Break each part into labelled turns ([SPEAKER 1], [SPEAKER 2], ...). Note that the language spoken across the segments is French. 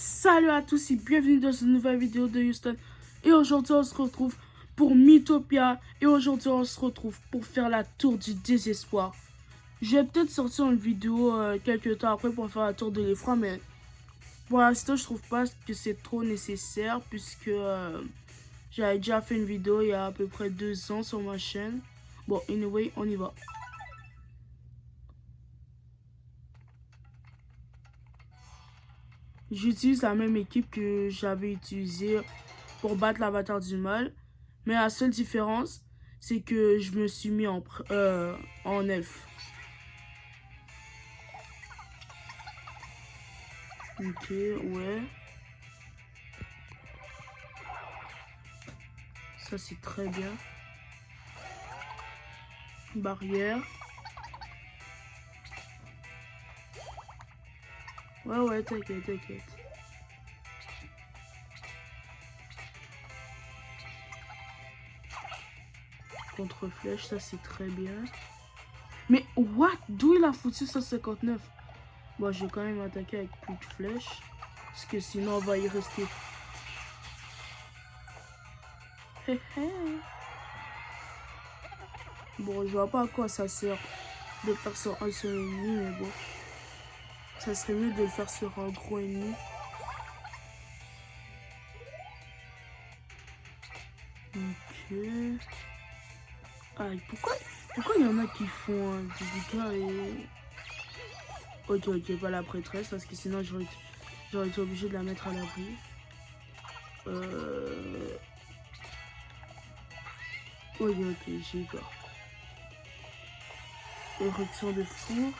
[SPEAKER 1] Salut à tous et bienvenue dans une nouvelle vidéo de Houston. Et aujourd'hui on se retrouve pour Mythopia. Et aujourd'hui on se retrouve pour faire la tour du désespoir. Je vais peut-être sortir une vidéo quelques temps après pour faire la tour de l'effroi. Mais pour l'instant je trouve pas que c'est trop nécessaire. Puisque j'avais déjà fait une vidéo il y a à peu près 2 ans sur ma chaîne. Bon, anyway, on y va. J'utilise la même équipe que j'avais utilisée pour battre l'avatar du mal. Mais la seule différence, c'est que je me suis mis en elfe. Ok, ouais. Ça, c'est très bien. Barrière. Ouais, t'inquiète, t'inquiète. Contre-flèche, ça, c'est très bien. Mais what? D'où il a foutu 159? Bon, je vais quand même attaquer avec plus de flèches. Parce que sinon, on va y rester. Hé hé. Bon, je vois pas à quoi ça sert de faire sur un seul ennemi, mais bon. Ça serait mieux de le faire sur un gros ennemi. Ok. Aïe, pourquoi il y en a qui font du dégâts et... Ok, pas la prêtresse, parce que sinon j'aurais été obligé de la mettre à l'abri. Ok, j'ai eu peur. Éruption de fourche.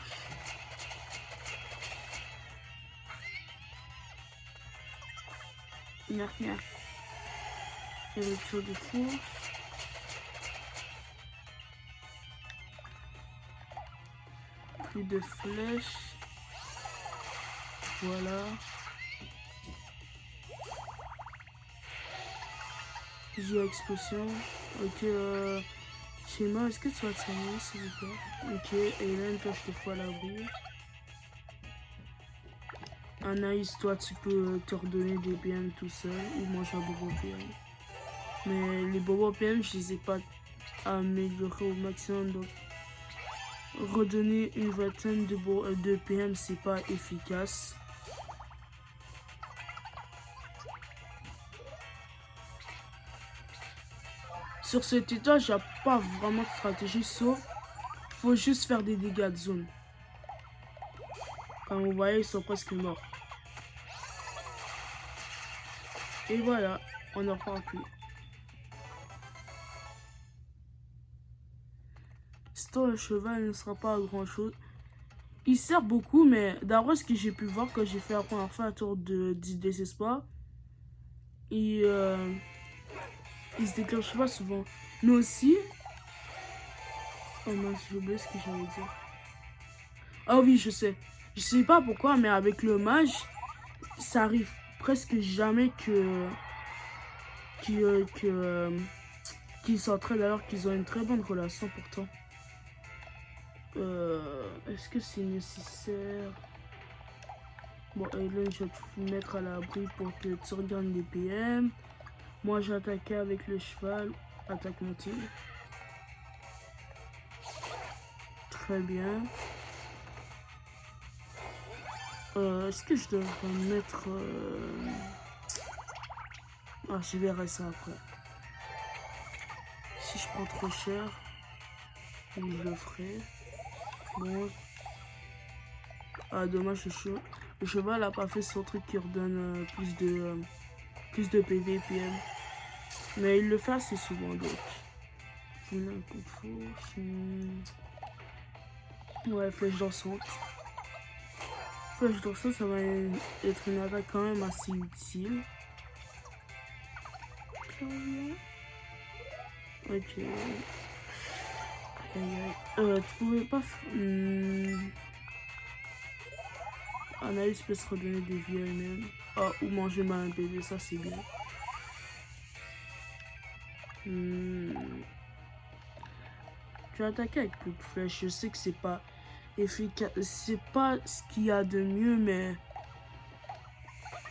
[SPEAKER 1] Merde. Éruption de fourche. Plus de flèches. Voilà. J'ai explosion. Ok, Schéma, est-ce que tu vas te soigner s'il vous plaît? Ok, et là une cloche de fou à l'abri. Anaïs, toi tu peux te redonner des PM tout seul ou manger un bobo PM. Mais les bobos PM, je les ai pas améliorés au maximum, donc redonner une vingtaine de PM, c'est pas efficace. Sur cet étage, il n'y a pas vraiment de stratégie, sauf faut juste faire des dégâts de zone. Comme vous voyez, ils sont presque morts. Et voilà, on n'en parle plus. Sinon, le cheval ne sera pas à grand chose. Il sert beaucoup, mais d'après ce que j'ai pu voir quand j'ai fait la première fois la tour du désespoir, il se déclenche pas souvent. Mais aussi... Oh mince, j'ai oublié ce que j'allais dire. Ah oui, je sais. Je sais pas pourquoi, mais avec le mage, ça arrive presque jamais qu'ils s'entraident alors qu'ils ont une très bonne relation pourtant. Est-ce que c'est nécessaire? Bon, Hélène, je vais te mettre à l'abri pour que tu regardes les PM. Moi, j'attaquais avec le cheval. Attaque montée. Très bien. Est-ce que je devrais mettre... Ah, je verrai ça après. Si je prends trop cher, je le ferai. Bon. Ah, dommage, le cheval a pas fait son truc qui redonne plus de PV et PM. Mais il le fait assez souvent, donc. J'ai un coup de fourche. Ouais, flèche dansante. Flèche dansante, ça va être une attaque quand même assez utile. Ok. Tu pouvais pas... Anaïs peut se redonner des vies à elle-même. Ah, ou manger mal un bébé, ça c'est bien. Tu as attaqué avec plus de flèches. Je sais que c'est pas efficace. C'est pas ce qu'il y a de mieux, mais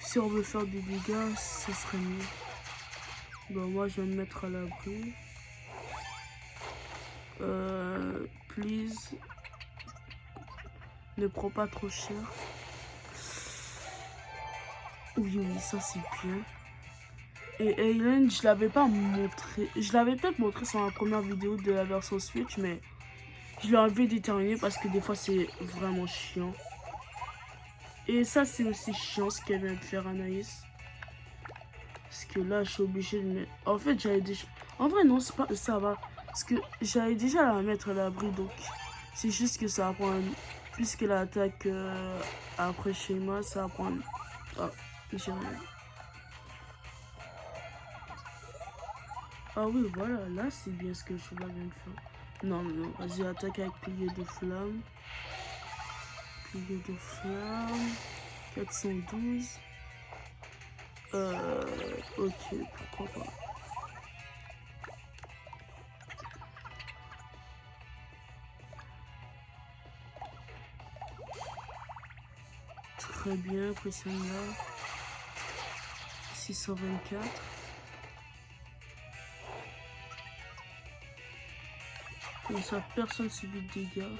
[SPEAKER 1] Si on veut faire des dégâts, ça serait mieux. Bon, moi, je vais me mettre à l'abri. Please. Ne prends pas trop cher. Oui, oui, ça c'est bien. Et Aylen, je l'avais pas montré. Je l'avais peut-être montré sur la première vidéo de la version Switch, mais je l'ai enlevé déterminé parce que des fois c'est vraiment chiant. Et ça c'est aussi chiant ce qu'elle vient de faire Anaïs. Parce que là je suis obligée de mettre. En fait j'avais déjà. En vrai non, c'est pas ça va. Parce que j'allais déjà la mettre à l'abri, donc c'est juste que ça va prendre. Puisque l'attaque après schéma, ça va prendre. Ah, j'ai rien. Ah oui, voilà, là c'est bien ce que le cheval vient de faire. Non, non, non, vas-y, attaque avec pilier de flamme. Pilier de flamme. 412. Ok, pourquoi pas. Très bien, pression là. 624. Comme ça, personne subit de dégâts.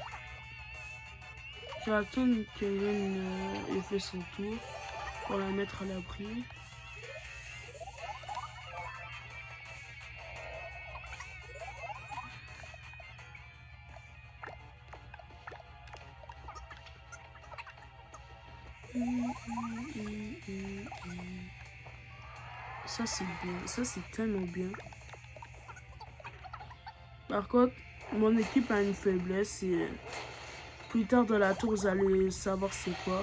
[SPEAKER 1] J'attends qu'Ellen ait fait son tour pour la mettre à l'abri. Ça c'est bien, ça c'est tellement bien. Par contre, mon équipe a une faiblesse et plus tard dans la tour vous allez savoir c'est quoi.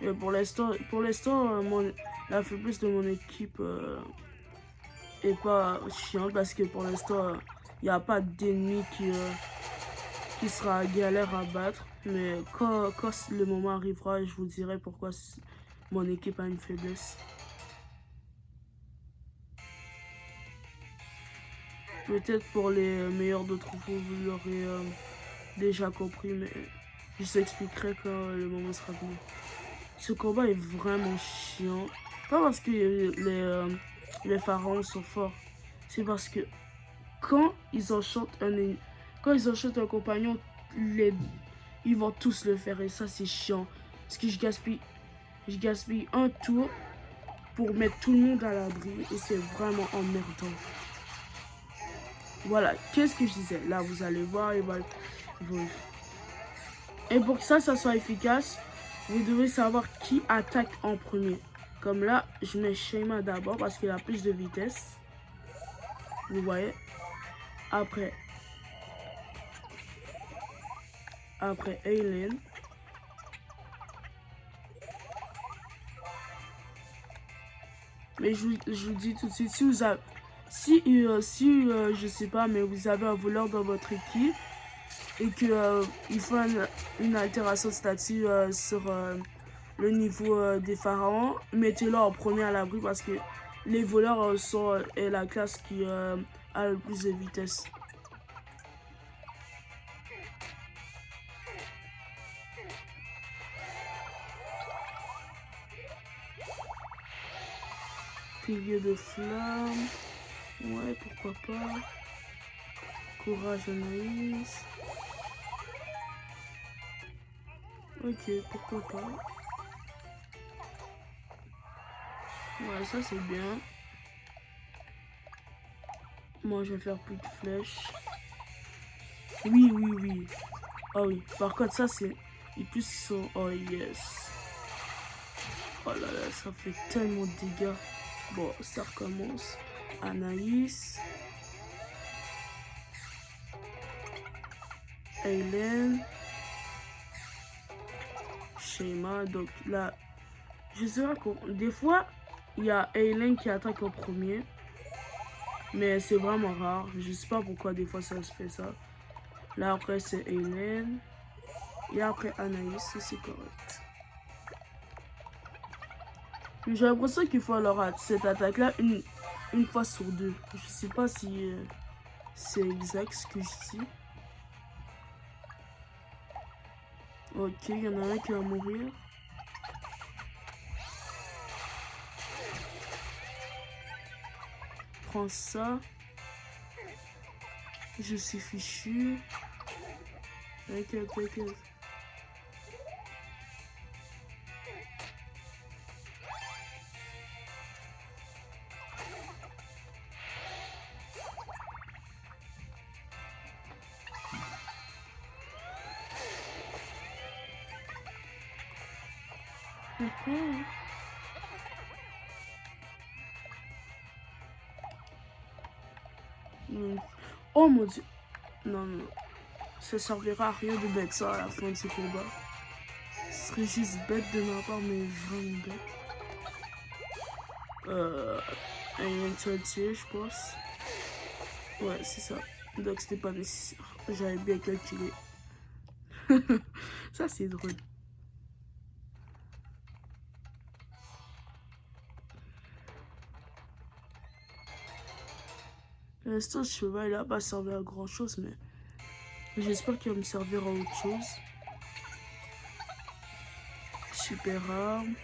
[SPEAKER 1] Et pour l'instant, la faiblesse de mon équipe est pas chiante parce que pour l'instant il n'y a pas d'ennemi qui sera galère à battre. Mais quand le moment arrivera, je vous dirai pourquoi mon équipe a une faiblesse. Peut-être pour les meilleurs d'entre vous, vous l'aurez déjà compris, mais je vous expliquerai quand le moment sera venu. Ce combat est vraiment chiant. Pas parce que les pharaons sont forts, c'est parce que quand ils enchantent un compagnon, ils vont tous le faire et ça c'est chiant. Parce que je gaspille un tour pour mettre tout le monde à l'abri et c'est vraiment emmerdant. Voilà, qu'est-ce que je disais? Là, vous allez voir, et pour que ça soit efficace, vous devez savoir qui attaque en premier. Comme là, je mets Shayma d'abord parce qu'il a plus de vitesse. Vous voyez? Après Aylen. Mais je vous dis tout de suite, si vous avez... je sais pas, mais vous avez un voleur dans votre équipe et que il faut une altération de statut sur le niveau des pharaons, mettez-le en premier à l'abri parce que les voleurs est la classe qui a le plus de vitesse. Pilier de flamme. Ouais, pourquoi pas. Courage Anaïs. Ok, pourquoi pas. Ouais, ça c'est bien. Moi, je vais faire plus de flèches. Oui, oui, oui. Oh oui. Par contre, ça c'est... Et plus ils sont... Oh yes. Oh là là, ça fait tellement de dégâts. Bon, ça recommence. Anaïs. Aylen. Shayma. Donc là, je sais pas quoi. Des fois, il y a Aylen qui attaque en premier. Mais c'est vraiment rare. Je sais pas pourquoi des fois ça se fait ça. Là après c'est Aylen. Et après Anaïs, c'est correct. J'ai l'impression qu'il faut alors cette attaque là une fois sur deux. Je sais pas si c'est exact ce que je dis. Ok, il y en a un qui va mourir. Prends ça. Je suis fichu. T'inquiète, t'inquiète. Oh mon dieu. Non, non. Ça servira à rien de mettre ça à la fin de ce combat. Ce serait juste bête de ma part, mais vraiment bête. Un entier, je pense. Ouais, c'est ça. Donc c'était pas nécessaire. J'avais bien calculé. Ça, c'est drôle. Pour l'instant, ce cheval là pas servi à grand chose, mais j'espère qu'il va me servir à autre chose. Super arme.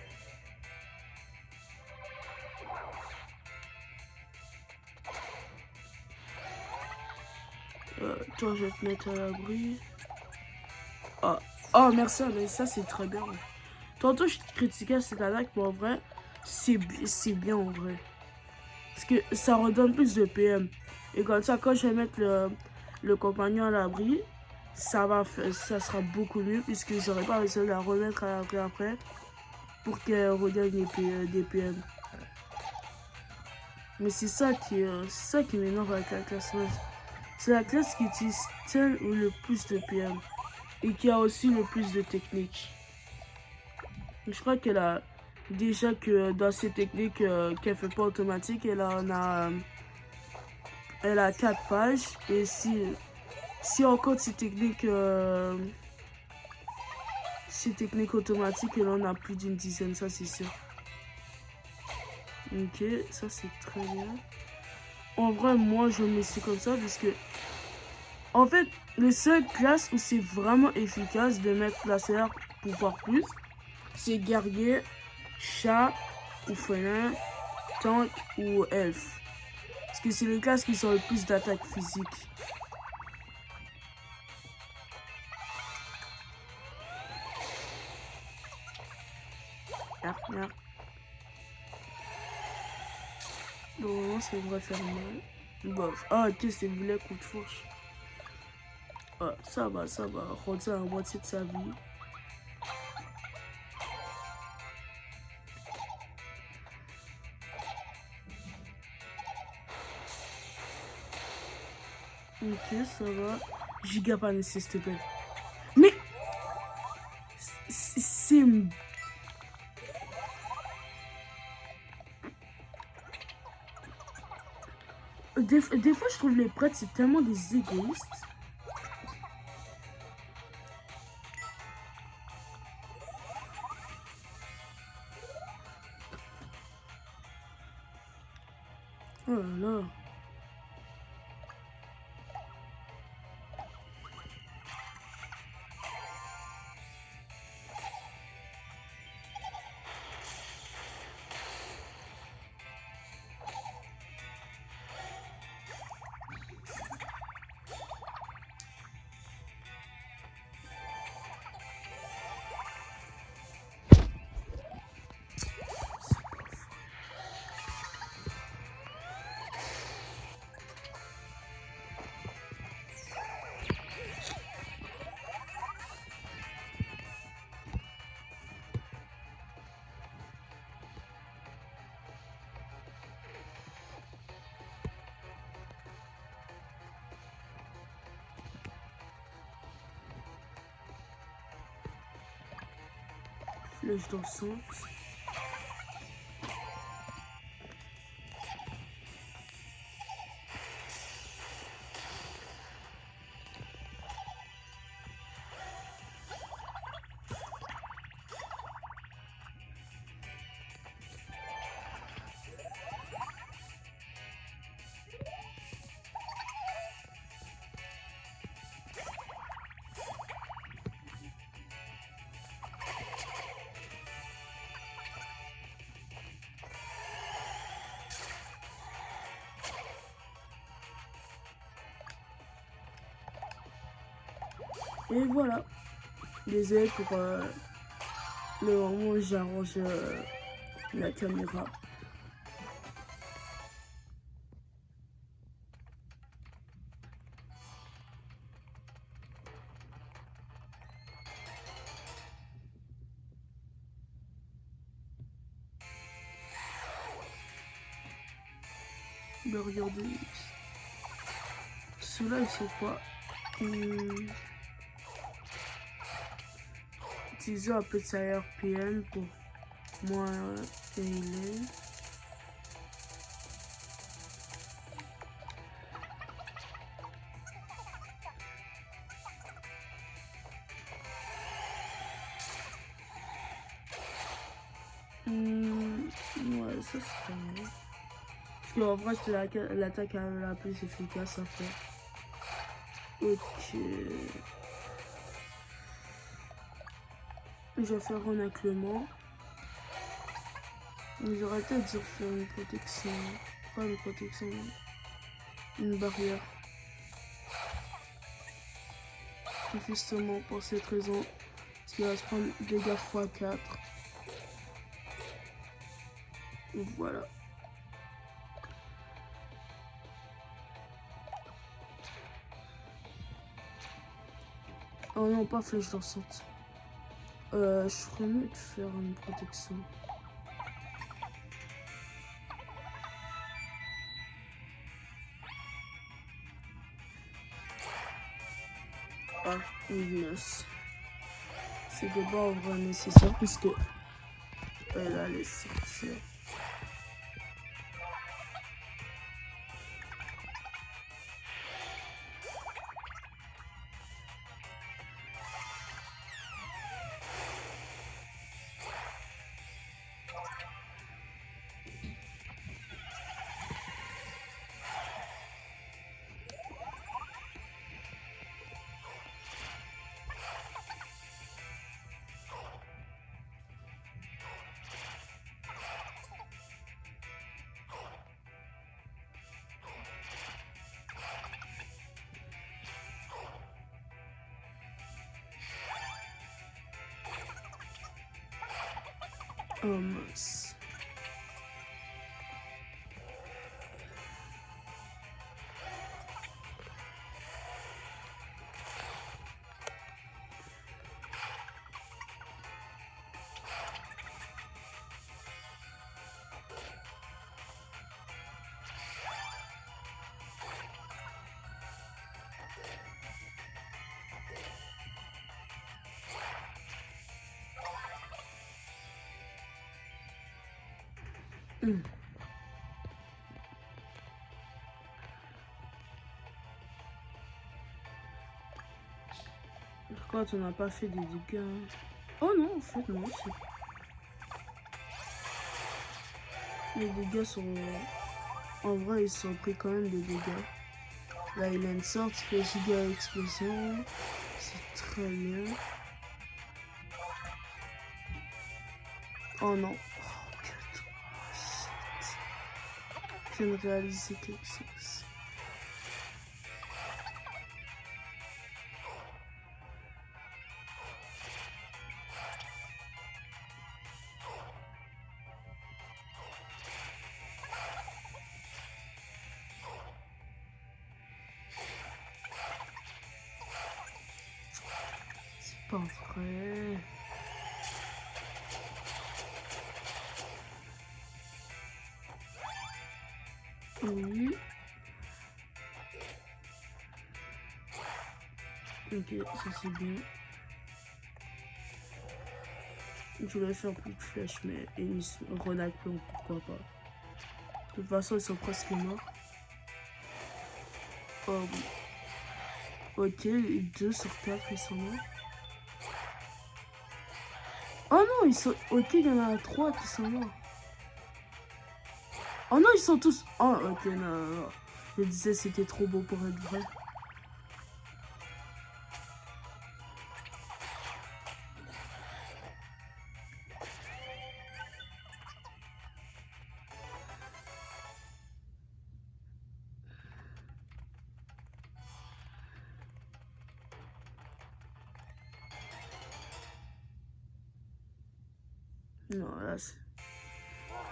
[SPEAKER 1] Toi, je vais te mettre à l'abri. Oh. Oh, merci, mais ça, c'est très bien. Tantôt, je critiquais cette attaque, mais en vrai, c'est bien en vrai. Parce que ça redonne plus de PM. Et comme ça, quand je vais mettre le compagnon à l'abri, ça sera beaucoup mieux, puisque j'aurai pas besoin de la remettre à l'abri après pour qu'elle regagne des PM. Mais c'est ça qui m'énerve avec la classe mage. C'est la classe qui utilise le plus de PM et qui a aussi le plus de techniques. Je crois qu'elle a déjà que dans ses techniques qu'elle fait pas automatique, elle a 4 pages. Et si on compte ses techniques automatiques, elle en a plus d'une dizaine, ça c'est sûr. Ok, ça c'est très bien. En vrai, moi je me suis comme ça parce que en fait, les seules classes où c'est vraiment efficace de mettre la CR pour voir plus, c'est guerrier, chat ou félin, tank ou elfe. Parce que c'est les classes qui ont le plus d'attaque physique. Arc. Normalement, ça devrait faire mal. Bof. Ah, ok, c'est vilain coup de fourche. Ah, ça va. Rendre à moitié de sa vie. Ok, ça va. Giga panacée, s'il te plaît. Mais c'est... Des fois, je trouve les prêtres, c'est tellement des égoïstes. Oh là là. Flèche dansante. Et voilà. Désolé pour le moment où j'arrange la caméra. Mais regardez, ceux-là ils sont pas utiliser un peu de sa RPM pour moins élevé. Ouais, ça c'est pas mal. Parce qu'en vrai, c'est l'attaque la plus efficace à faire. Ok. Je vais faire un inclément. J'aurais peut-être dû faire une protection. Pas une protection, une barrière. Justement pour cette raison. Parce qu'il va se prendre des dégâts x4. Voilà. Oh non, pas flèche dansante. Je ferais mieux de faire une protection. Ah, une menace. C'est de bas en vrai nécessaire puisque elle allait sortir. Oh mince. Quand on n'a pas fait des dégâts. Oh non, en fait, non. Les dégâts sont. En vrai, ils sont pris quand même des dégâts. Là, il a une sorte, il fait giga explosion. C'est très bien. Oh non. Oh, putain. Shit. Je viens de réaliser quelque chose. C'est pas vrai. Oui. Ok, ça c'est bien. Je voulais faire plus de flèches, mais une renaclon, pourquoi pas. De toute façon, ils sont presque morts. Oh oui. Ok, 2 sur 4, ils sont morts. Oh non, ils sont. Ok, il y en a 3 qui sont morts. Oh non, ils sont tous. Oh, ok, non, non, non. Je disais, c'était trop beau pour être vrai. Non, là, c'est...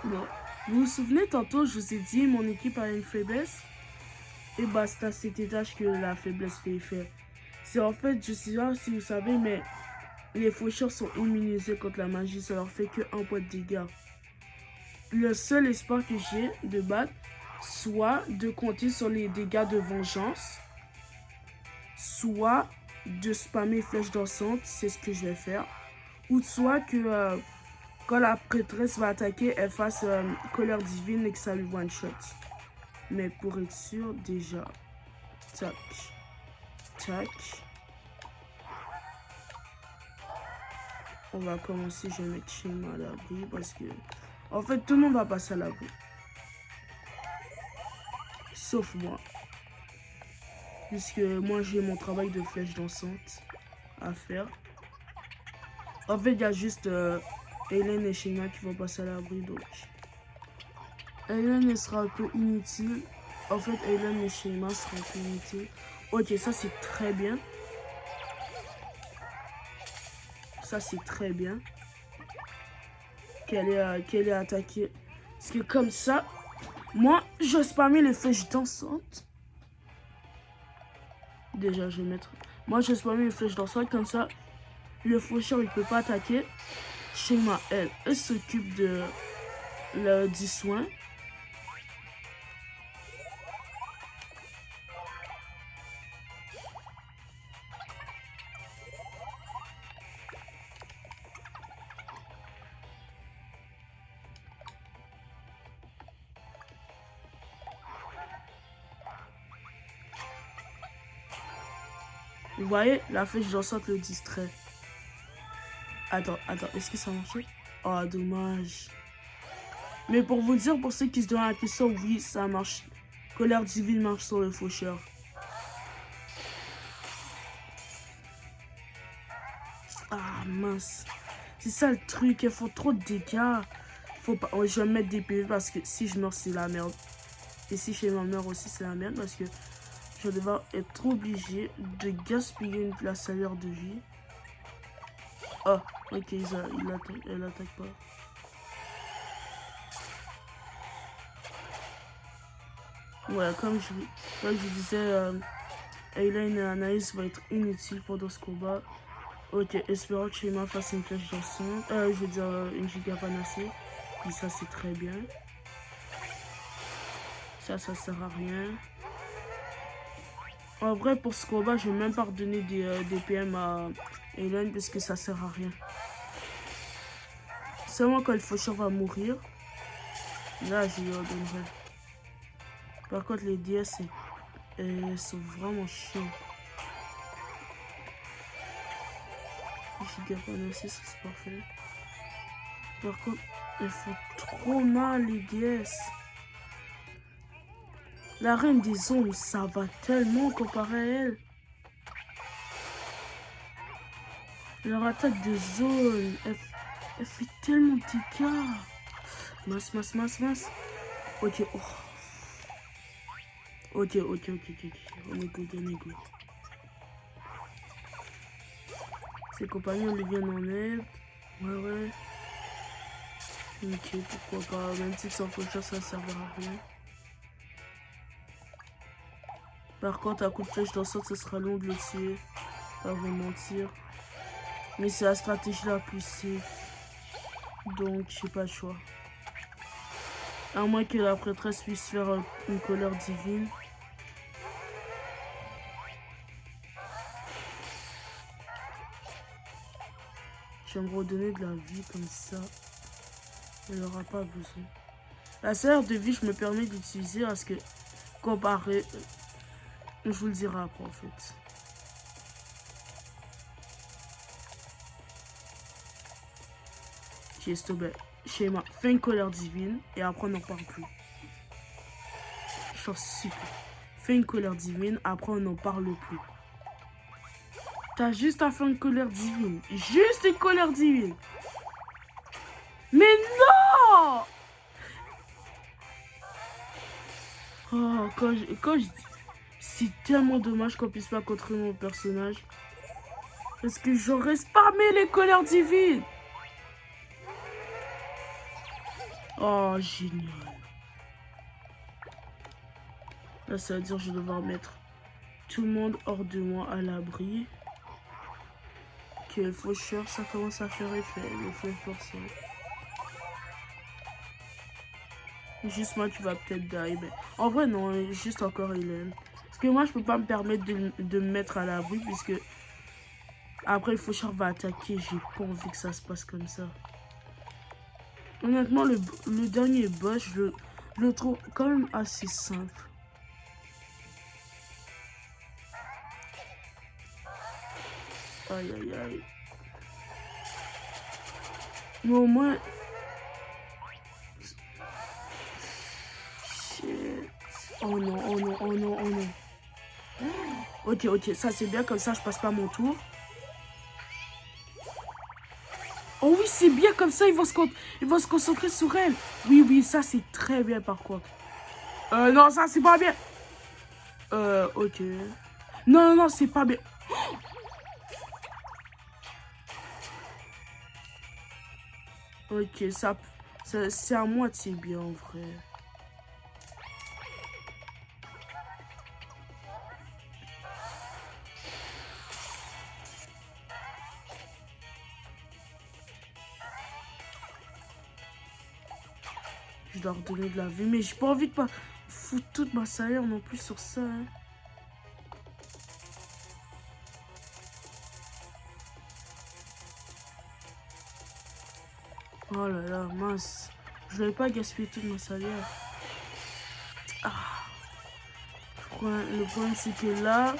[SPEAKER 1] Non. Vous vous souvenez, tantôt, je vous ai dit, mon équipe a une faiblesse. Et bah, c'est à cet étage que la faiblesse fait effet. C'est en fait, je sais pas si vous savez, mais les faucheurs sont immunisés contre la magie. Ça leur fait que 1 point de dégâts. Le seul espoir que j'ai de battre, soit de compter sur les dégâts de vengeance, soit de spammer flèche dansante, c'est ce que je vais faire. Ou soit que quand la prêtresse va attaquer, elle fasse colère divine et que ça lui one shot. Mais pour être sûr, déjà, tac, tac. On va commencer, je vais mettre Shema à l'abri parce que, en fait, tout le monde va passer à l'abri. Sauf moi. Puisque moi, j'ai mon travail de flèche dansante à faire. En fait, il y a juste Hélène et Shema qui vont passer à l'abri, donc... Hélène sera un peu inutile. En fait, Hélène et Shema seront un peu inutiles. Ok, ça c'est très bien. Ça c'est très bien. Qu'elle ait attaqué. Parce que comme ça, moi, je spammer les flèches dansantes. Déjà, je vais mettre... Moi, je spammer les flèches dansantes. Comme ça, le faucheur, il peut pas attaquer. Shema, elle s'occupe du soin. Vous voyez, la flèche dansante le distrait. Attends, est-ce que ça marche? Oh, dommage. Mais pour vous dire, pour ceux qui se demandent la question, oui, ça marche. Colère divine marche sur le faucheur. Ah, mince. C'est ça le truc, il faut trop de dégâts. Faut pas... je vais mettre des PV parce que si je meurs, c'est la merde. Et si chez ma mère aussi, c'est la merde parce que je vais devoir être obligé de gaspiller la salaire de vie. Oh, ok, elle attaque pas. Ouais, comme je disais, Hélène et Anaïs vont être inutiles pendant ce combat. Ok, espérons que Shema fasse une flèche dansante. Je veux dire, une giga panacée. Et ça, c'est très bien. Ça sert à rien. En vrai, pour ce combat, je vais même pas redonner des PM à Hélène parce que ça sert à rien. Seulement quand le faucheur va mourir, là, je lui redonnerai. Par contre, les DS, sont vraiment chiants. Giga panacée, c'est parfait. Par contre, elles font trop mal, les DS. La reine des ombres, ça va tellement comparé à elle. Leur attaque de zone, elle fait tellement de dégâts. Mince. Ok, oh. Ok. On est good. Ses compagnons lui viennent en aide. Ouais. Ok, pourquoi pas. Même si sans faucheur, ça ne servira à rien. Par contre, à coup de flèche dansante, ce sera long de le tuer. Pas vous mentir. Mais c'est la stratégie la plus safe. Donc, j'ai pas le choix. À moins que la prêtresse puisse faire une colère divine. Je vais me redonner de la vie comme ça. Elle n'aura pas besoin. La salaire de vie, je me permets d'utiliser parce que comparé... je vous le dirai après en fait. J'ai stoppé. Schéma, fais une colère divine et après on n'en parle plus. Chose super. Fais une colère divine, après on n'en parle plus. T'as juste à faire une colère divine. Juste une colère divine. Mais non! Oh, quand je dis... C'est tellement dommage qu'on puisse pas contrôler mon personnage. Parce que j'aurais spammé les colères divines. Oh, génial. Là, ça veut dire que je vais devoir mettre tout le monde hors de moi à l'abri. Ok, le faucheur, ça commence à faire effet. Le faucheur, ça. Juste moi, tu vas peut-être die. Mais en vrai, non, juste encore Hélène. Parce que moi, je peux pas me permettre de me mettre à l'abri, puisque après, le faucheur va attaquer. J'ai pas envie que ça se passe comme ça. Honnêtement, le dernier boss, je le trouve quand même assez simple. Aïe, aïe, aïe. Mais au moins... Shit. Oh non, oh non, oh non, oh non. Ok, ok, ça c'est bien, comme ça je passe pas mon tour. Oh oui, c'est bien, comme ça ils vont se concentrer sur elle. Oui, oui, ça c'est très bien par contre. Non, ça c'est pas bien. Ok. Non, non, non, c'est pas bien. Ok, ça c'est à moitié bien en vrai. Je dois redonner de la vie, mais j'ai pas envie de pas foutre toute ma salaire non plus sur ça. Hein. Oh là là, mince. Je n'avais pas gaspillé toute ma salaire. Ah. Le problème, c'est que là,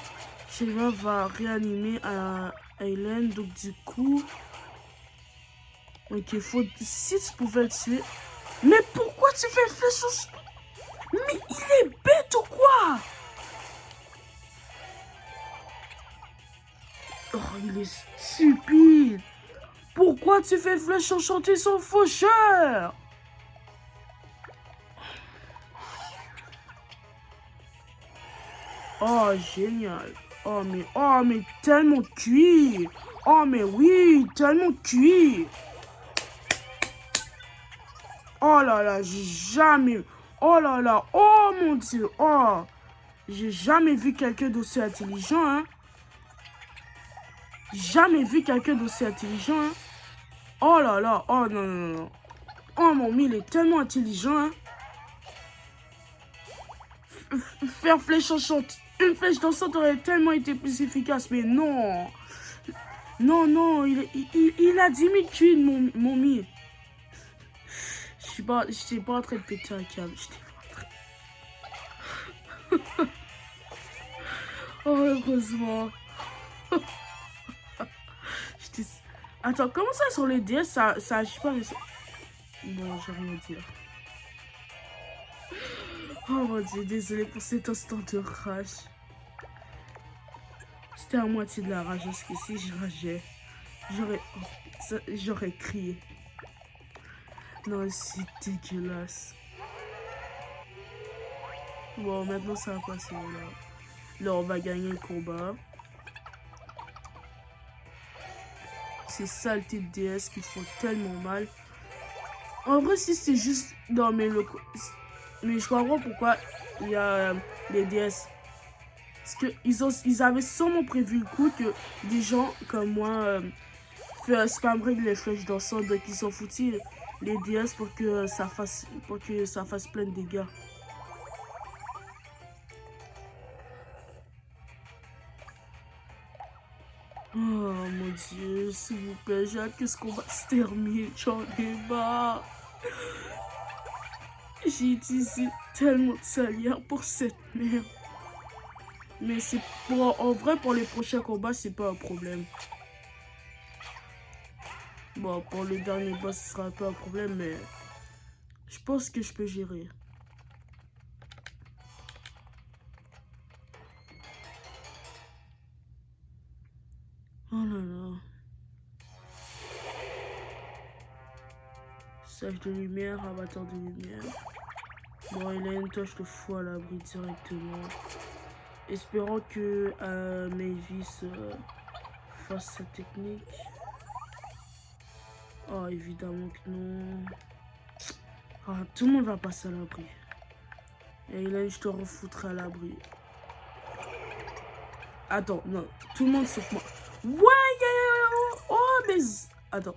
[SPEAKER 1] Shelva va réanimer à Hélène. Donc, du coup... Ok, faut... Si tu pouvais le tuer... Mais pourquoi tu fais flèche? Mais il est bête ou quoi? Oh, il est stupide. Pourquoi tu fais flèche enchanter son faucheur? Oh, génial. Oh, mais tellement cuit. Oh, mais oui, tellement cuit. Oh là là, j'ai jamais... Oh là là, oh mon Dieu, oh. J'ai jamais vu quelqu'un d'aussi intelligent, hein. Jamais vu quelqu'un d'aussi intelligent, hein. Oh là là, oh non, non, non. Oh mon il est tellement intelligent, hein. Faire flèche enchante. Une flèche dansante aurait tellement été plus efficace, mais non. Non, non, il a 10 000 kills, mon mi. J'étais pas en train de péter un câble. Oh, heureusement. Attends, comment ça sur les DS, ça agit pas, mais ça... Bon, j'ai rien à dire. Oh mon Dieu, désolé pour cet instant de rage. C'était à moitié de la rage, parce que si je rageais, j'aurais crié. Non, c'est dégueulasse. Bon, maintenant ça va passer, là. Là, on va gagner le combat. Ces saletés de DS qui font tellement mal. En vrai, si c'est juste... Non, mais je comprends pourquoi il y a les DS. Parce qu'ils avaient sûrement prévu le coup que des gens comme moi spammeraient les flèches d'encens. Donc ils ont foutu les DS pour que ça fasse plein de dégâts. Oh mon Dieu, s'il vous plaît, j'ai hâte que ce combat se termine. J'en ai marre. J'ai utilisé tellement de salière pour cette merde. Mais c'est en vrai, pour les prochains combats, c'est pas un problème. Bon, pour le dernier boss, ce sera un peu un problème, mais je pense que je peux gérer. Oh là là. Sage de lumière, avatar de lumière. Bon, Hélène, toi, je te fous à l'abri directement. Espérons que Mavis fasse sa technique. Oh, évidemment que non. Ah, tout le monde va passer à l'abri. Et là, je te refoutrai à l'abri. Attends, non. Tout le monde sauf moi. Ouais, oh, mais... Attends.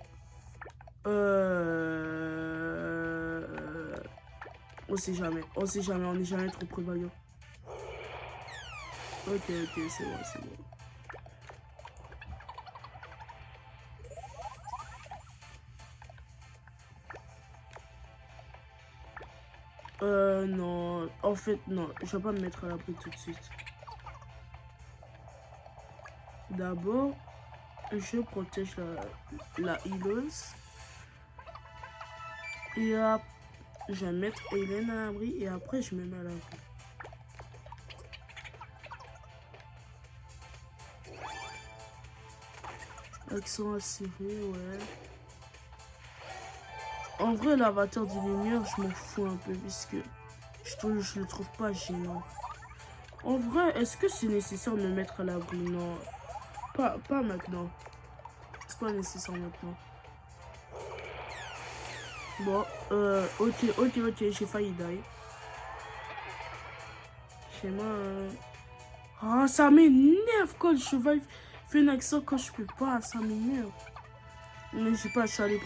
[SPEAKER 1] On sait jamais. On sait jamais. On n'est jamais trop prévoyant. Ok, c'est bon, c'est bon. Non. En fait, non. Je vais pas me mettre à l'abri tout de suite. D'abord, je protège la healeuse. Et après, je vais mettre Hélène à l'abri. Et après, je me mets à l'abri. Accent assuré, ouais. En vrai, l'avatar des lumières, je m'en fous un peu. Puisque je le trouve pas gênant. En vrai, est-ce que c'est nécessaire de me mettre à l'abri? Non. Pas maintenant. C'est pas nécessaire maintenant. Bon, ok, j'ai failli die. Chez moi... Ah, ça m'énerve quand le cheval fait un accent quand je peux pas. Ça m'énerve. Mais je sais pas, je suis allé...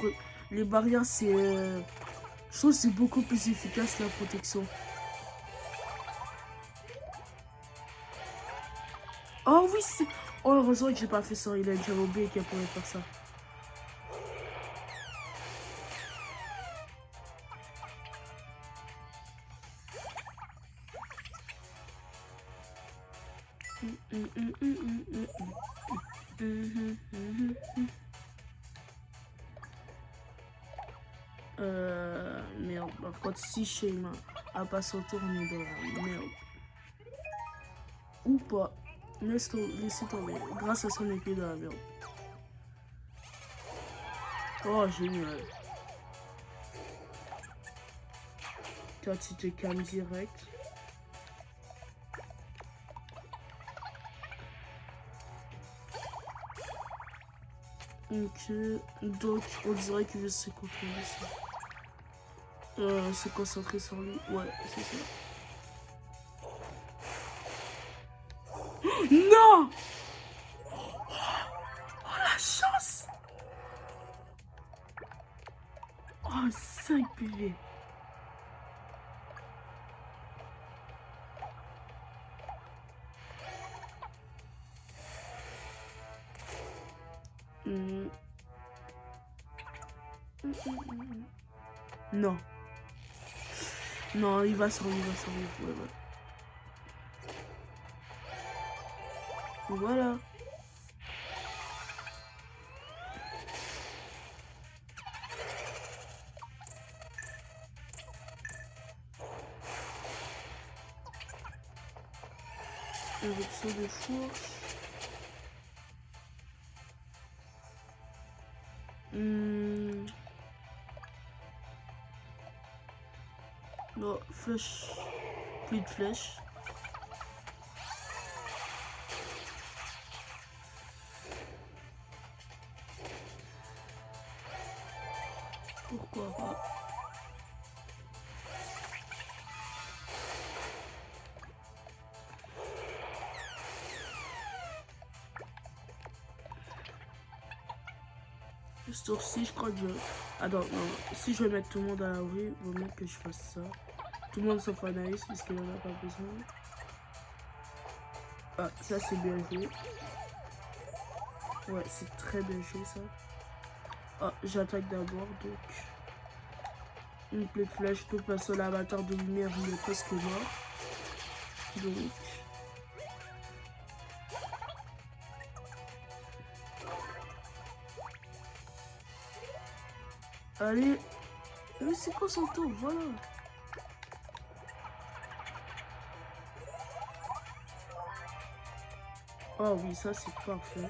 [SPEAKER 1] Les barrières, c'est... Je trouve que c'est beaucoup plus efficace la protection. Oh oui, c'est... Oh, heureusement que j'ai pas fait ça. J'avais oublié qu'elle pourrait faire ça. Merde. Par contre, si Shayma a pas son tour, on est dans la merde. Ou pas. Laissez tomber. Grâce à son épée dans la merde. Oh, génial. Toi, tu te calmes direct. Ok. Donc, on dirait qu'il veut se concentrer sur... se concentrer sur lui. Ouais, c'est ça. Non! Oh, la chance! Oh, 5 PV. Non. Non, il va survivre, Ouais, ouais. Voilà. Avec ça de force. Non, flèche. Plus de flèches. Pourquoi pas? Sauf si je crois que je... Attends, non. Si je vais mettre tout le monde à l'abri, il vaut mieux que je fasse ça. Tout le monde sauf Anaïs, puisqu'elle n'en a pas besoin. Ah, ça c'est bien joué. Ouais, c'est très bien joué ça. Ah, j'attaque d'abord, donc... Une plaie de flèche, toute façon l'avatar de lumière il est presque mort. Donc... Allez. Mais c'est quoi son tour? Voilà. Oh oui, ça c'est parfait.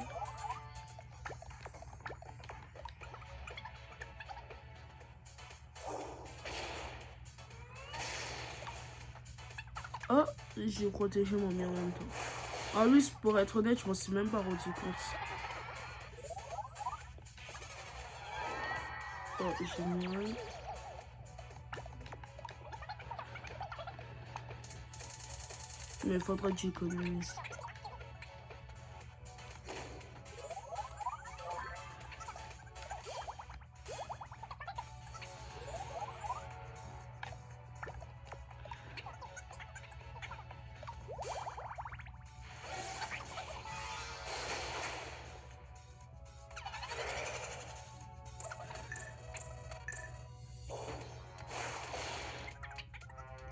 [SPEAKER 1] Oh, j'ai protégé mon mien en même temps. Ah oui, pour être honnête, je m'en suis même pas rendu compte. Oh, génial. Mais il faudra que j'économise.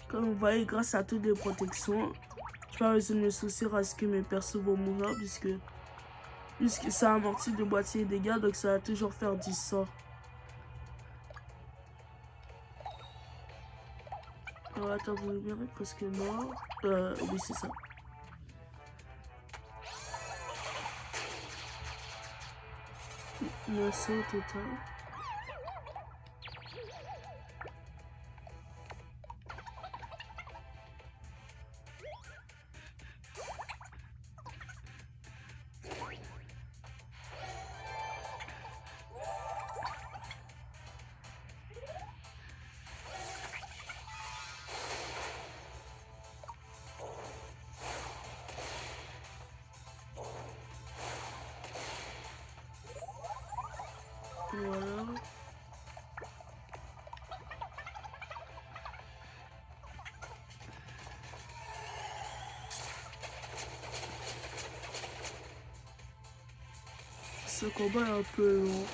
[SPEAKER 1] Comme vous voyez, grâce à toutes les protections, je n'ai pas besoin de me soucier à ce que mes persos vont mourir puisque ça amortit de moitié les dégâts, donc ça va toujours faire 10 sorts. Alors attends, vous me verrez presque mort. Oui, c'est ça. Merci au total. Voilà. Ce combat est un peu long.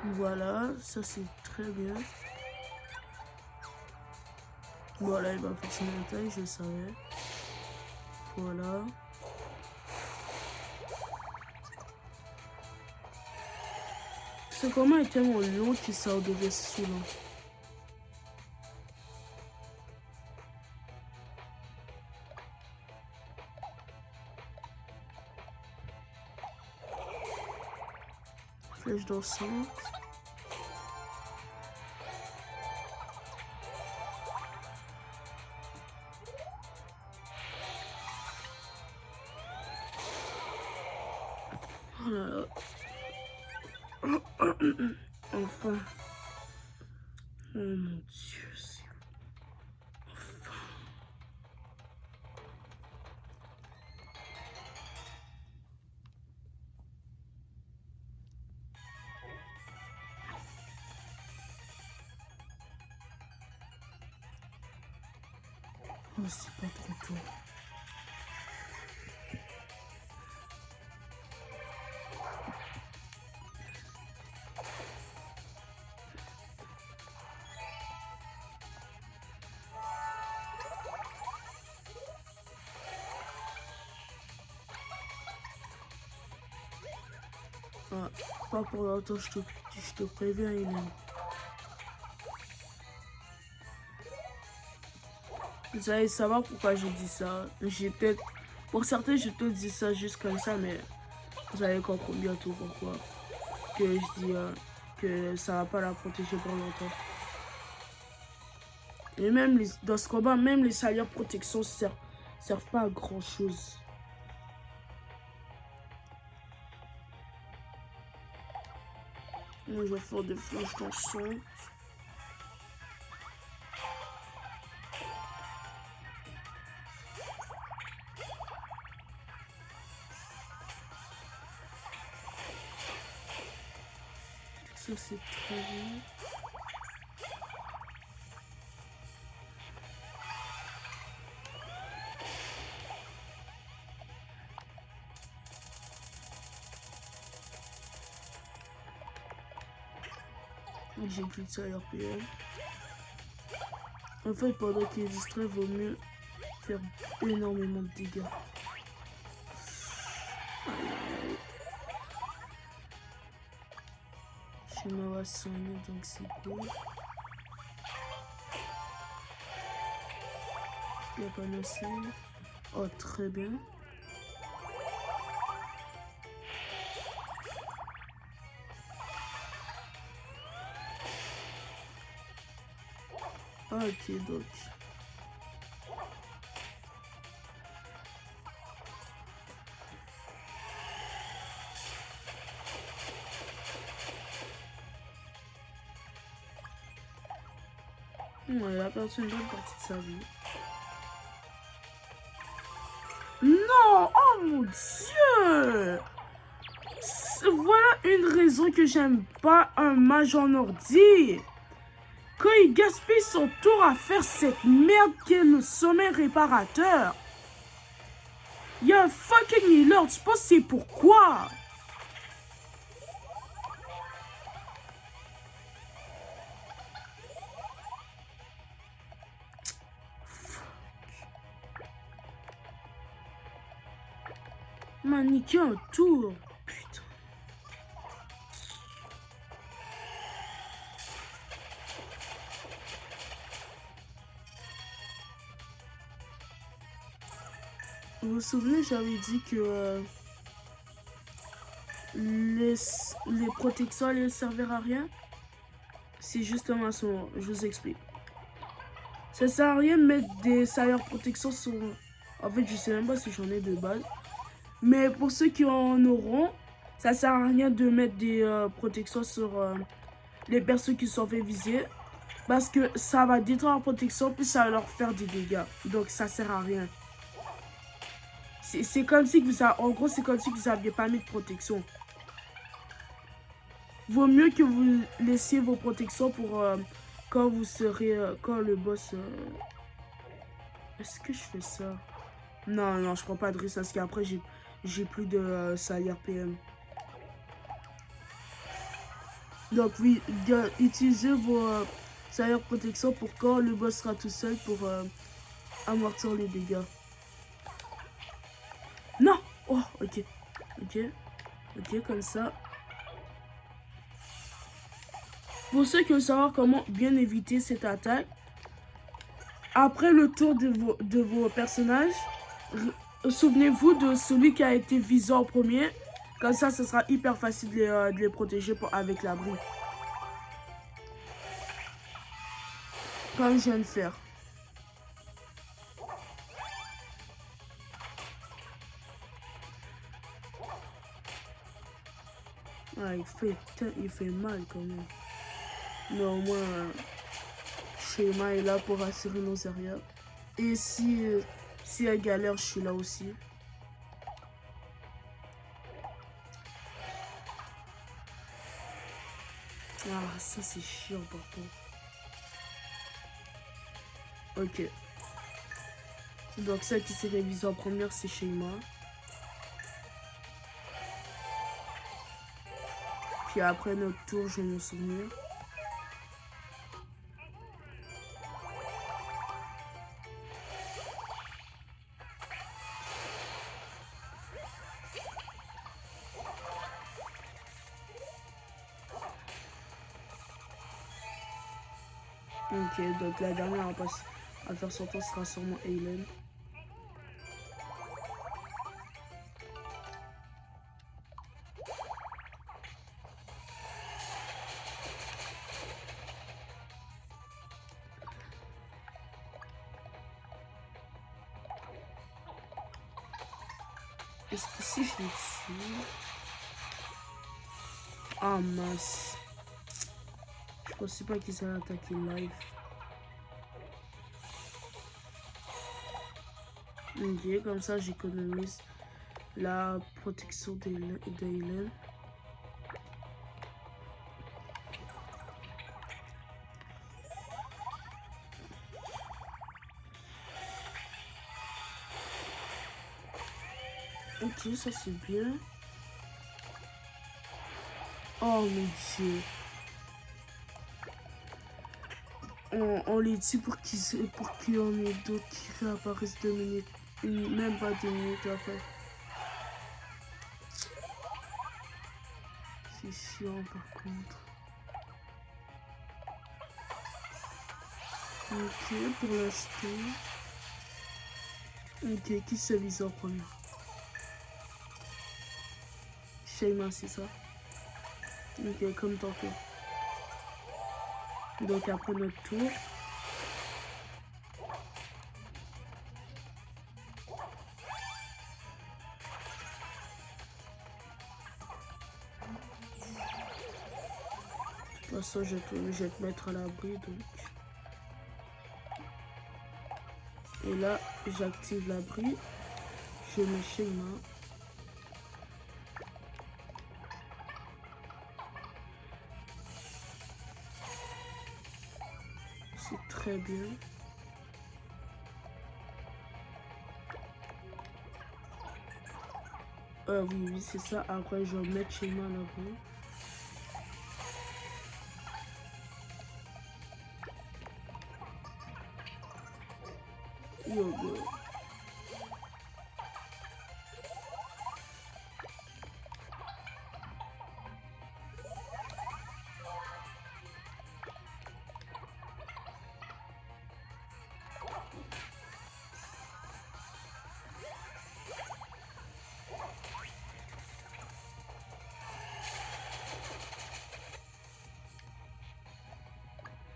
[SPEAKER 1] Voilà, ça c'est très bien. Voilà, il va forcément taille, je le savais. Voilà. Ce combat est tellement long qu'il sort de vaisseau là. Flèche dansante. Oh là là. Enfin. Oh mon Dieu. Enfin. Oh, c'est pas trop tôt. Ah, pas pour longtemps, je te préviens, Hélène. Vous allez savoir pourquoi je dis ça. Pour certains, je te dis ça juste comme ça, mais vous allez comprendre bientôt pourquoi. Que je dis que ça va pas la protéger pour longtemps. Et même dans ce combat, même les salières protection servent pas à grand chose. Moi, je vais faire des flèches dansantes. Ça, c'est très bien. J'ai plus de salaire PL. En fait, pendant qu'il est distrait, vaut mieux faire énormément de dégâts. Je m'en soigner, donc c'est cool. Il n'y a pas de signe. Oh, très bien. Ok, donc. « Ouais, il a perdu une bonne partie de sa vie. Non! Oh mon Dieu! Voilà une raison que j'aime pas un mage en ordi. Quand il gaspille son tour à faire cette merde qu'est le sommet réparateur. Il y a un fucking healer, tu penses c'est pourquoi? M'a niqué un tour. Putain. Vous vous souvenez, j'avais dit que les protections allaient servir à rien? C'est justement à ce moment, je vous explique. Ça sert à rien de mettre des salaires protection sur... En fait, je sais même pas si j'en ai de base. Mais pour ceux qui en auront, ça sert à rien de mettre des protections sur les personnes qui sont fait viser. Parce que ça va détruire la protection, puis ça va leur faire des dégâts. Donc ça sert à rien. C'est comme si vous avez... En gros, c'est comme si vous n'aviez pas mis de protection. Vaut mieux que vous laissiez vos protections pour quand vous serez... quand le boss... Est-ce que je fais ça? Non, non, je prends pas de risque parce qu'après, j'ai plus de salaire PM. Donc oui, utilisez vos salaires protection pour quand le boss sera tout seul pour amortir les dégâts. Non! Oh, ok. Ok. Ok, comme ça. Pour ceux qui veulent savoir comment bien éviter cette attaque, après le tour de vos personnages, souvenez-vous de celui qui a été visé en premier. Comme ça, ce sera hyper facile de les protéger avec l'abri. Comme je viens de faire. Ouais, il fait mal quand même. Mais au moins, Shema est là pour assurer nos arrières. Et si elle galère, je suis là aussi. Ah, ça c'est chiant par contre. Ok. Donc celle qui s'est révisée en première, c'est Shema. Puis après notre tour, je vais me souvenir. Ok, donc la dernière à faire son tour sera sûrement Hélène. Est-ce que si je les tue... Ah mince. Je pensais pas qu'ils allaient attaquer live. Ok, comme ça j'économise la protection d'Hélène. Ok, ça c'est bien. Oh mon dieu. On les dit pour qu'il y en ait d'autres qui réapparaissent 2 minutes. Même pas 2 minutes après. C'est chiant par contre. Ok, pour l'acheter. Ok, qui se vise en premier? Shayma, c'est ça? Ok, comme tantôt. Donc après notre tour. De toute façon, je vais te mettre à l'abri, donc... Et là, j'active l'abri. Je mets Sheima. C'est très bien. Oui, c'est ça. Après, je vais mettre Sheima là-bas. Yo, yo.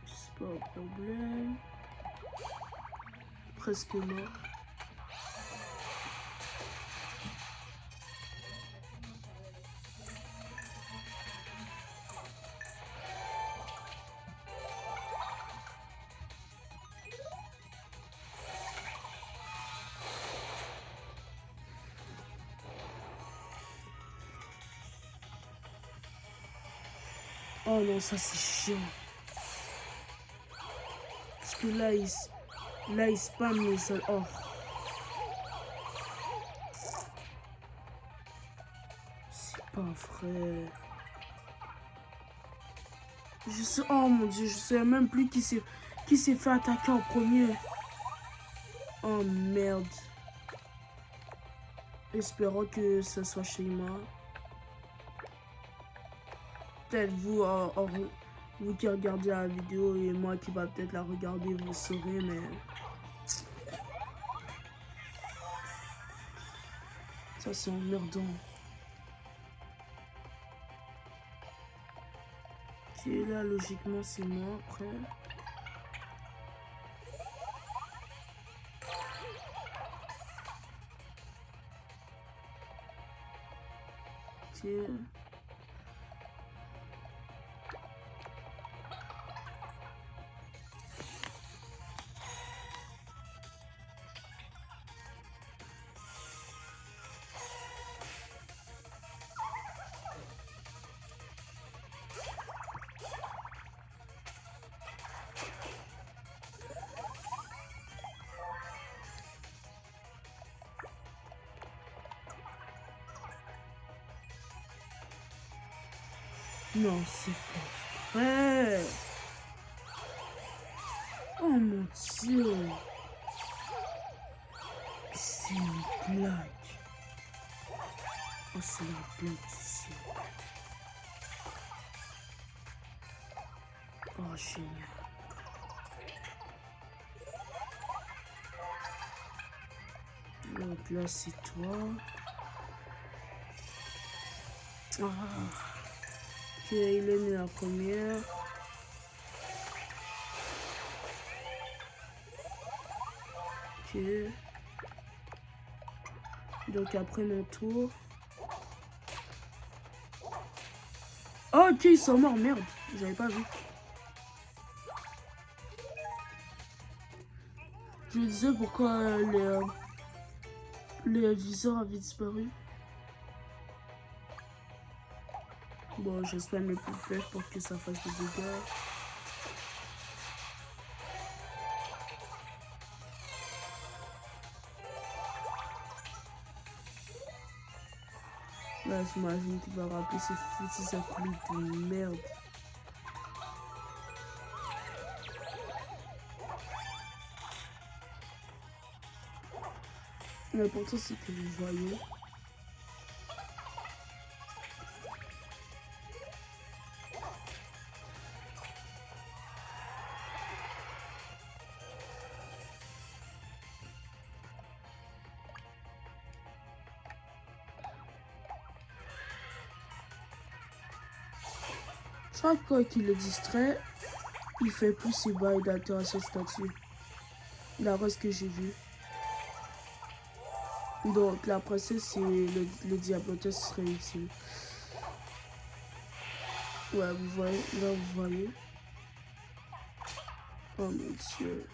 [SPEAKER 1] C'est pas un problème. Presque mort. Oh non, ça c'est chiant. Parce que là, il spam les sols. Oh. C'est pas vrai. Je sais, oh mon dieu, je sais même plus qui s'est fait attaquer en premier. Oh merde. Espérons que ce soit Sheima. Peut-être vous, vous qui regardez la vidéo et moi qui va peut-être la regarder, vous saurez, mais... Ça c'est emmerdant. Ok, là logiquement c'est moi après. Ok. Non, c'est pas vrai. Oh mon dieu. C'est une blague. Oh, c'est la blague ici. Oh, génial. Donc là, c'est toi. Ah. Ok, il est mis la première. Ok. Donc après mon tour. Oh, ok, ils sont morts, merde. J'avais pas vu. Je me disais pourquoi les viseurs avaient disparu. Bon, j'espère mes plus flèches pour que ça fasse des dégâts. Là, j'imagine qu'il va rappeler ces foutus accoulis de merde. L'important, c'est que vous voyez. Chaque fois qu'il le distrait, il fait plus ses bails d'altération statue. D'après ce que j'ai vu. Donc la princesse et le diaboteur serait utile. Ouais, vous voyez, là vous voyez. Oh mon dieu.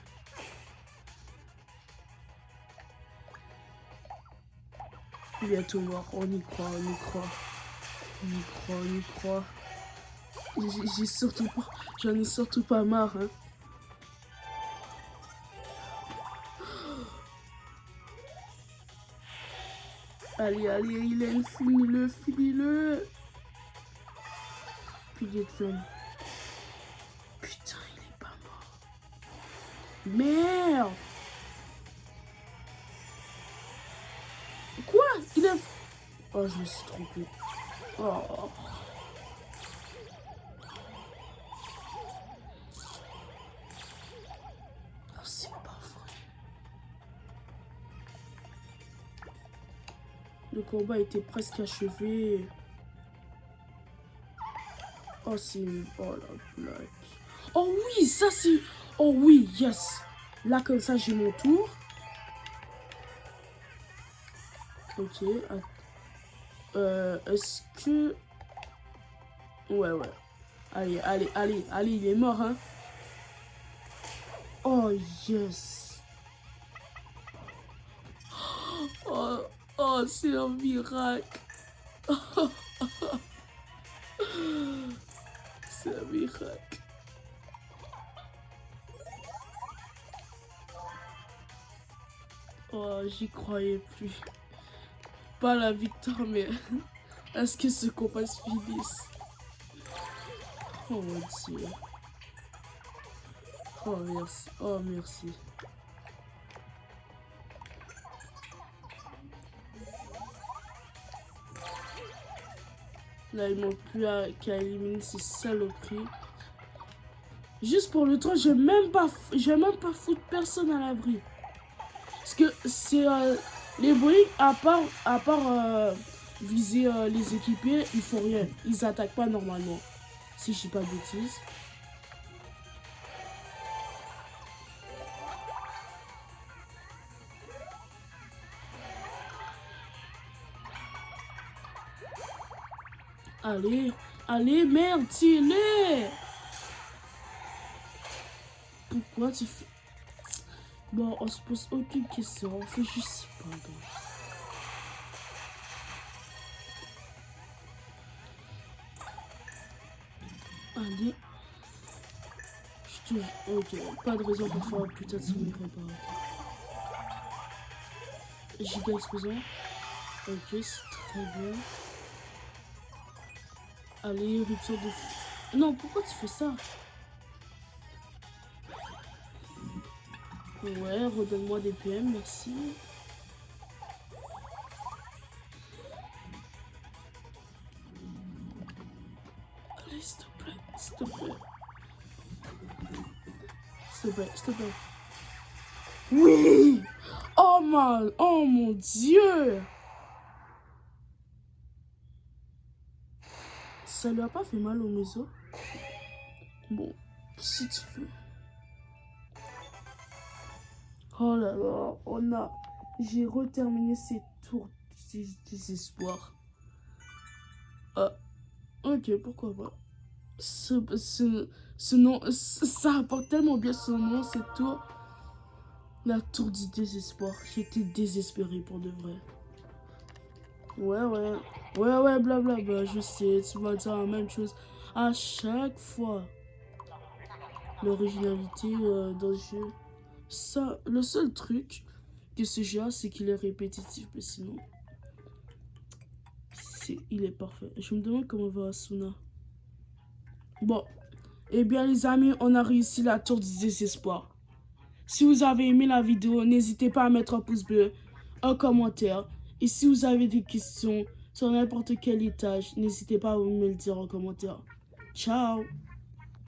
[SPEAKER 1] Bientôt mort. On y croit, on y croit. On y croit, on y croit. J'ai surtout pas... J'en ai surtout pas marre, hein. Allez, allez, Hélène, finis-le, finis-le. Pilier de flamme. Putain, il est pas mort. Merde. Quoi? Il a... Oh, je me suis trompé. Oh. C'est pas vrai. Le combat était presque achevé. Oh, c'est... Oh, la blague. Oh oui, ça c'est... Oh oui, yes. Là, comme ça, j'ai mon tour. Ok. Est-ce que... Ouais, ouais. Allez, allez, allez, allez, il est mort, hein. Oh, yes. Oh, oh c'est un miracle. C'est un miracle. Oh, j'y croyais plus. Pas la victoire, mais est-ce que ce combat se finisse? Oh mon Dieu. Oh merci. Oh merci. Là, il manque plus qu'à éliminer ces saloperies. Juste pour le temps, je vais même pas foutre personne à l'abri. Parce que c'est les Boeing, à part viser les équipiers, ils font rien. Ils attaquent pas normalement. Si je dis pas de bêtises. Allez, allez, merde, tire-les. Pourquoi tu fais... Bon, on se pose aucune question, on fait juste pas bon. Allez. Je te... Ok, pas de raison pour faire un putain de souvenir réparateur. Giga explosion. Ok, c'est très bien. Allez, rupture de... Non, pourquoi tu fais ça? Ouais, redonne-moi des PM, merci. Allez, s'il te plaît, s'il te plaît. S'il te plaît, s'il te plaît. Oui! Oh mon Dieu! Ça lui a pas fait mal au museau? Bon, si tu veux. Oh là là, j'ai reterminé ces tours du désespoir. Ah, ok, pourquoi pas. Ce nom, ça apporte tellement bien son nom, cette tour. La tour du désespoir. J'étais désespéré pour de vrai. Ouais, blablabla, je sais, tu vas dire la même chose à chaque fois. L'originalité dans le jeu. Ça, le seul truc que ce jeu a, c'est qu'il est répétitif, mais sinon, il est parfait. Je me demande comment va Asuna. Bon, eh bien les amis, on a réussi la tour du désespoir. Si vous avez aimé la vidéo, n'hésitez pas à mettre un pouce bleu, un commentaire. Et si vous avez des questions sur n'importe quel étage, n'hésitez pas à me le dire en commentaire. Ciao!